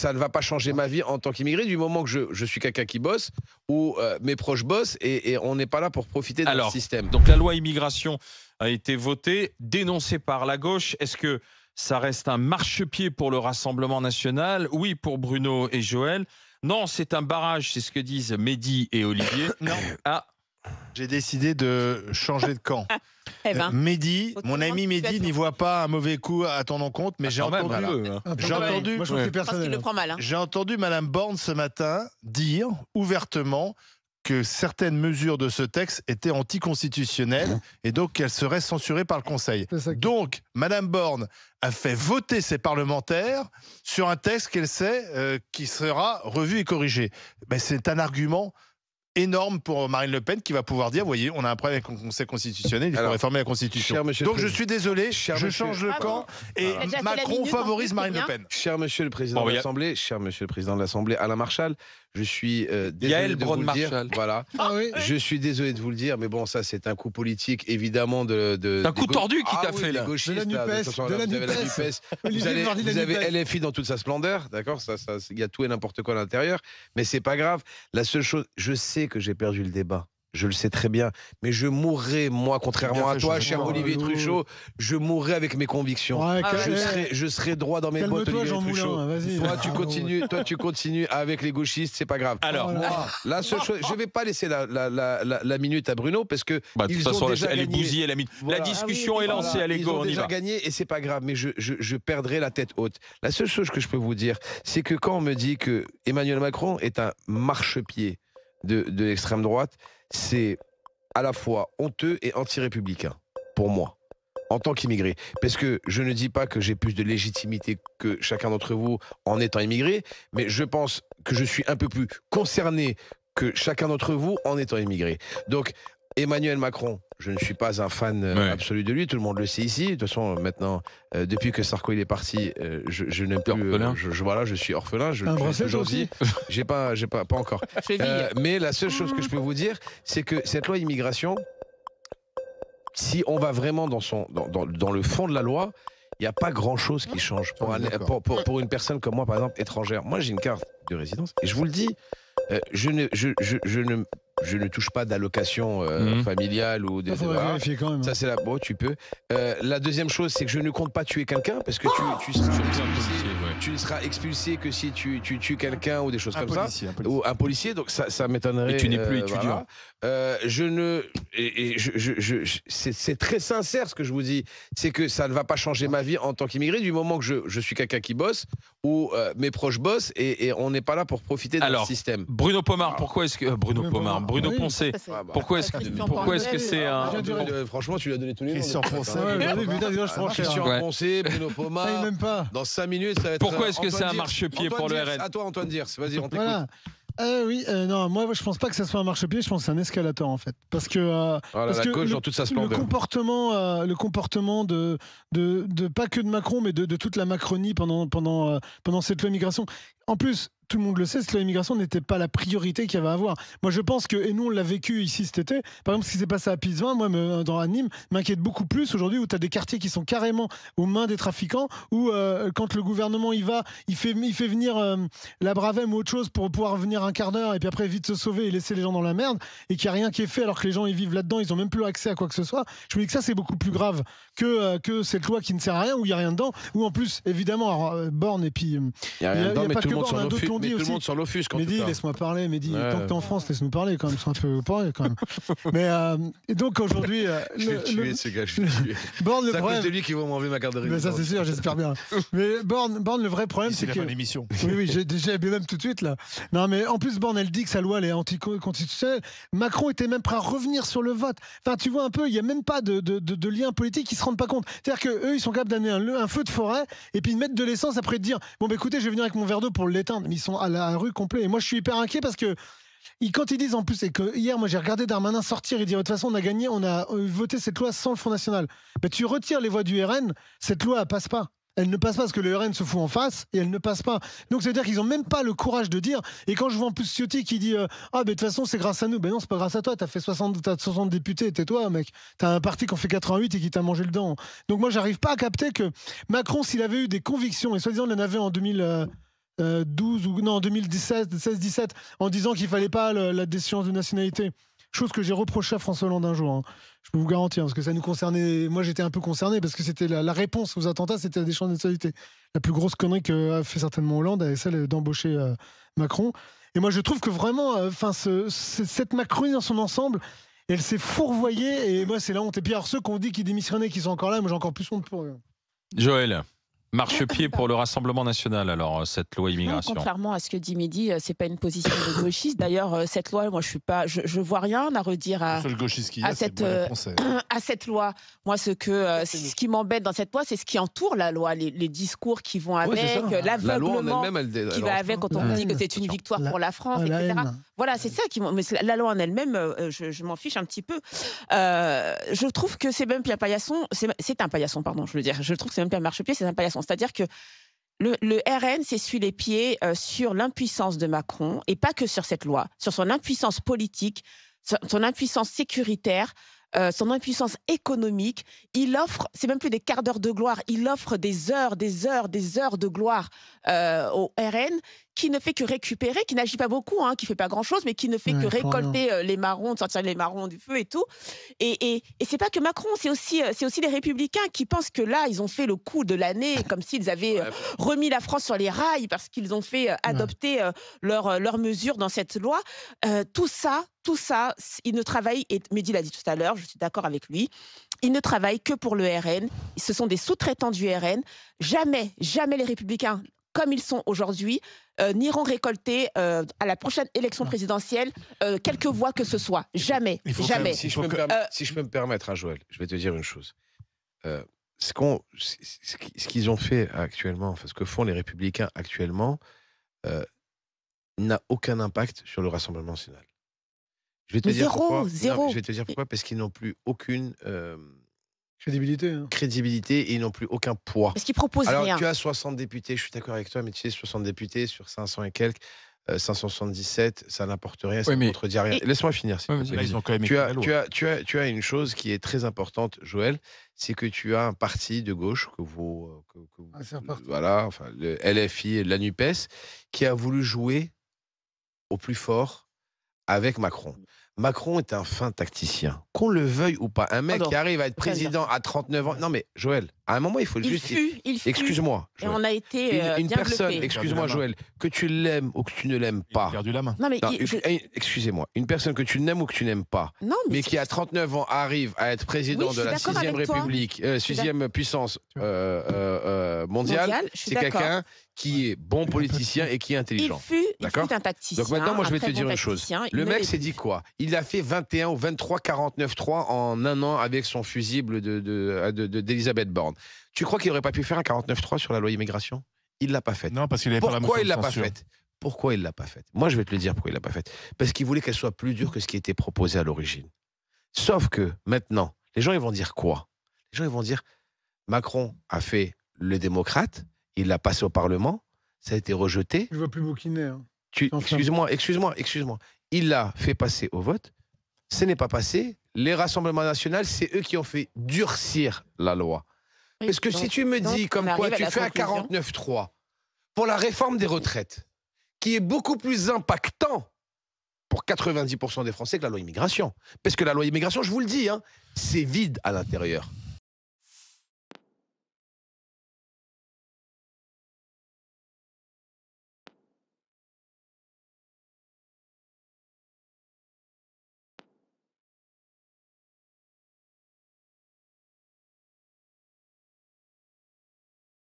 ça ne va pas changer ma vie en tant qu'immigré du moment que je suis quelqu'un qui bosse ou mes proches bossent et on n'est pas là pour profiter de notre système. Donc la loi immigration a été votée, dénoncée par la gauche. Est-ce que ça reste un marchepied pour le Rassemblement national? Oui, pour Bruno et Joël. Non, c'est un barrage, c'est ce que disent Mehdi et Olivier. Non. Ah. J'ai décidé de changer de camp. Eh ben, Mehdi, mon ami Mehdi n'y voit pas un mauvais coup à ton encontre, mais j'ai entendu. Moi, je trouve que c'est personnel. J'ai entendu Madame Borne ce matin dire ouvertement que certaines mesures de ce texte étaient anticonstitutionnelles et donc qu'elles seraient censurées par le Conseil. Donc, Madame Borne a fait voter ses parlementaires sur un texte qu'elle sait qui sera revu et corrigé. Ben, c'est un argument énorme pour Marine Le Pen qui va pouvoir dire, vous voyez, on a un problème avec le Conseil constitutionnel, il faut réformer la Constitution. Donc je suis désolé, je change de camp et Macron favorise Marine Le Pen. Cher Monsieur le Président de l'Assemblée, cher Monsieur le Président de l'Assemblée, Alain Marchal, je suis désolé de vous le dire. Voilà. Je suis désolé de vous le dire, mais bon, ça c'est un coup politique, évidemment. C'est un coup tordu qui t'a fait là. De la NUPES. Vous avez LFI dans toute sa splendeur, d'accord. Il y a tout et n'importe quoi à l'intérieur, mais c'est pas grave. La seule chose, je sais que j'ai perdu le débat. Je le sais très bien, mais je mourrai, moi, contrairement à toi, cher Olivier Truchot, je mourrai avec mes convictions. Je serai droit dans mes bottes, Olivier Truchot. Toi, tu continues avec les gauchistes, c'est pas grave. Alors, la seule chose, je vais pas laisser la minute à Bruno parce que de toute façon, elle est bousillée la minute. La discussion est lancée, allez go, on y va. Ils ont déjà gagné et c'est pas grave, mais je perdrai la tête haute. La seule chose que je peux vous dire, c'est que quand on me dit que Emmanuel Macron est un marchepied de l'extrême droite, c'est à la fois honteux et anti-républicain, pour moi, en tant qu'immigré. Parce que je ne dis pas que j'ai plus de légitimité que chacun d'entre vous en étant immigré, mais je pense que je suis un peu plus concerné que chacun d'entre vous en étant immigré. Donc, Emmanuel Macron, je ne suis pas un fan absolu de lui, tout le monde le sait ici. De toute façon, maintenant, depuis que Sarko il est parti, je n'aime plus. Je suis orphelin. Aujourd'hui, j'ai pas encore. Mais la seule chose que je peux vous dire, c'est que cette loi immigration, si on va vraiment dans le fond de la loi, il n'y a pas grand-chose qui change pour une personne comme moi, par exemple, étrangère. Moi, j'ai une carte de résidence et je vous le dis, je ne touche pas d'allocation familiale ou des. Ça c'est là. Bon, tu peux. La deuxième chose, c'est que je ne compte pas tuer quelqu'un parce que tu seras expulsé que si tu tues quelqu'un ou des choses comme ça, ou un policier. Donc ça m'étonnerait. Et tu n'es plus étudiant. C'est très sincère ce que je vous dis. C'est que ça ne va pas changer ma vie en tant qu'immigré du moment que je suis quelqu'un qui bosse ou mes proches bossent et on n'est pas là pour profiter de notre système. Bruno Pomar, pourquoi est-ce que Bruno Poncet, pourquoi est-ce que c'est un... Franchement, tu lui as donné tous les noms. Christian Poncet. Christian Poncet, Bruno Pomar. Dans 5 minutes, ça va être... Pourquoi est-ce que c'est un marchepied pour le RN? À toi, Antoine Diers. Vas-y, on t'écoute. Non, moi je pense pas que ça soit un marchepied, je pense que c'est un escalator en fait. Parce que, la gauche dans toute sa splendeur. Le comportement de pas que de Macron, mais de toute la Macronie pendant cette loi immigration. En plus, tout le monde le sait, cette loi immigration n'était pas la priorité qu'il y avait à avoir. Moi, je pense que, et nous, on l'a vécu ici cet été, par exemple, ce qui s'est passé à Pisevin, moi, à Nîmes, m'inquiète beaucoup plus aujourd'hui, où tu as des quartiers qui sont carrément aux mains des trafiquants, où quand le gouvernement y va, il fait venir la Bravem ou autre chose pour pouvoir venir un quart d'heure, et puis après, vite se sauver et laisser les gens dans la merde, et qu'il n'y a rien qui est fait, alors que les gens, ils vivent là-dedans, ils n'ont même plus accès à quoi que ce soit. Je me dis que ça, c'est beaucoup plus grave que cette loi qui ne sert à rien, où il n'y a rien dedans, où en plus, évidemment, Borne, et puis... Il n'y a rien dedans, mais tout le monde s'en offusque. Mais tout le monde s'en offusque. Mehdi, laisse-moi parler. Mehdi, tant que t'es en France, laisse-nous parler quand même. C'est un peu pareil quand même. Mais et donc aujourd'hui, je vais tuer ce gars. Je vais tuer. Borne, le c'est à problème. cause de lui qu'ils vont m'enlever ma carte de résidence. Mais ça c'est sûr, j'espère bien. Mais Borne, le vrai problème, c'est que l'émission. Oui, j'ai déjà même tout de suite là. Non, mais en plus Borne, elle dit que sa loi elle est anticonstitutionnelle. Macron était même prêt à revenir sur le vote. Enfin, tu vois un peu, il y a même pas de lien politique, ils se rendent pas compte. C'est-à-dire que eux, ils sont capables d'amener un feu de forêt et puis de mettre de l'essence après de dire bon bah écoutez, je vais venir avec mon verre d'eau pour l'éteindre. Mais ils sont à la rue complet. Et moi, je suis hyper inquiet parce que quand ils disent en plus, et que hier, moi j'ai regardé Darmanin sortir et dire de toute façon, on a gagné, on a voté cette loi sans le Front National. Ben, tu retires les voix du RN, cette loi, elle passe pas. Elle ne passe pas parce que le RN se fout en face et elle ne passe pas. Donc ça veut dire qu'ils n'ont même pas le courage de dire. Et quand je vois en plus Ciotti qui dit ah, ben de toute façon, c'est grâce à nous. Ben non, c'est pas grâce à toi. T'as 60 députés, tais-toi, mec. T'as un parti qui en fait 88 et qui t'a mangé le dent. Donc moi, j'arrive pas à capter que Macron, s'il avait eu des convictions, et soi-disant, il en avait en 12 ou non 2017, 16-17, en disant qu'il fallait pas la déchéance de nationalité. Chose que j'ai reproché à François Hollande un jour. Hein. Je peux vous garantir, parce que ça nous concernait. Moi, j'étais un peu concerné parce que c'était la réponse aux attentats, c'était la déchéance de nationalité. La plus grosse connerie qu'a fait certainement Hollande, c'est celle d'embaucher Macron. Et moi, je trouve que vraiment, cette Macronie dans son ensemble, elle s'est fourvoyée. Et moi, c'est la honte. Et puis, alors, ceux qui ont dit qu'ils démissionnaient, qui sont encore là, moi, j'ai encore plus honte pour eux. Joël, marchepied pour le Rassemblement national, alors, cette loi immigration. Non, contrairement à ce que dit Mehdi, c'est pas une position de gauchiste. D'ailleurs, cette loi, moi, je vois rien à redire à cette loi. Moi, ce qui m'embête dans cette loi, c'est ce qui entoure la loi, les discours qui vont avec, l'aveuglement qui va avec quand on dit que c'est une victoire pour la France, etc. Voilà, c'est ça qui. Mais la loi en elle-même, je m'en fiche un petit peu. Je trouve que c'est même Pierre Paillasson, c'est un paillasson, pardon, je veux dire. Je trouve que c'est même Pierre Marchepied, c'est un paillasson. C'est-à-dire que le RN s'essuie les pieds sur l'impuissance de Macron, et pas que sur cette loi, sur son impuissance politique, son impuissance sécuritaire, son impuissance économique. Il offre, c'est même plus des quarts d'heure de gloire, il offre des heures de gloire au RN, qui ne fait que récupérer, qui n'agit pas beaucoup, qui fait pas grand-chose, mais qui ne fait que récolter les marrons, de sortir les marrons du feu et tout. Et c'est pas que Macron, c'est aussi les Républicains qui pensent que là, ils ont fait le coup de l'année, comme s'ils avaient remis la France sur les rails parce qu'ils ont fait adopter leurs mesures dans cette loi. Tout ça, ils ne travaillent, et Mehdi l'a dit tout à l'heure, je suis d'accord avec lui, ils ne travaillent que pour le RN. Ce sont des sous-traitants du RN. Jamais les Républicains, comme ils sont aujourd'hui, n'iront récolter à la prochaine élection présidentielle quelques voix que ce soit. Jamais. Jamais. Si je peux me permettre, Joël, je vais te dire une chose. Ce qu'ils ont fait actuellement, enfin, ce que font les Républicains actuellement, n'a aucun impact sur le Rassemblement national. Je vais te dire pourquoi. Zéro. Non, je vais te dire pourquoi, parce qu'ils n'ont plus aucune crédibilité et ils n'ont plus aucun poids. Parce qu'ils proposent rien. Alors, tu as 60 députés, je suis d'accord avec toi, mais tu sais, 60 députés sur 500 et quelques, 577, ça n'apporte rien, ça ne contredit rien. Laisse-moi finir. Ils ont quand même tu as une chose qui est très importante, Joël, c'est que tu as un parti de gauche voilà, enfin, le LFI et la NUPES, qui a voulu jouer au plus fort avec Macron. Macron est un fin tacticien. Qu'on le veuille ou pas. Un mec qui arrive à être président à 39 ans. Non mais Joël, à un moment il faut le justifier. Excuse-moi. Et on a été une personne, excuse-moi Joël, que tu l'aimes ou que tu ne l'aimes pas. Il a perdu la main. Non, mais excusez-moi. Une personne que tu n'aimes ou que tu n'aimes pas, mais qui à 39 ans arrive à être président de la 6e République, 6e puissance mondiale, c'est quelqu'un qui est bon politicien et qui est intelligent. Il fut un tacticien. Donc maintenant, moi, je vais te dire une chose. Le mec s'est dit quoi? Il a fait 21 ou 23 49.3 en un an avec son fusible d'Elisabeth Borne. Tu crois qu'il n'aurait pas pu faire un 49.3 sur la loi immigration? Il ne l'a pas faite. Non, parce qu'il avait pas la Pourquoi il ne l'a pas faite? Pourquoi il ne l'a pas faite? Moi, je vais te le dire pourquoi il ne l'a pas faite. Parce qu'il voulait qu'elle soit plus dure que ce qui était proposé à l'origine. Sauf que maintenant, les gens, ils vont dire quoi? Les gens, ils vont dire Macron a fait le démocrate, il l'a passé au Parlement, ça a été rejeté. Je ne vois plus bouquiner. Excuse-moi. Il l'a fait passer au vote. Ce n'est pas passé. Les rassemblements nationaux, c'est eux qui ont fait durcir la loi. Parce que si tu me dis comme quoi tu fais un 49.3 pour la réforme des retraites, qui est beaucoup plus impactant pour 90% des Français que la loi immigration. Parce que la loi immigration, je vous le dis, c'est vide à l'intérieur.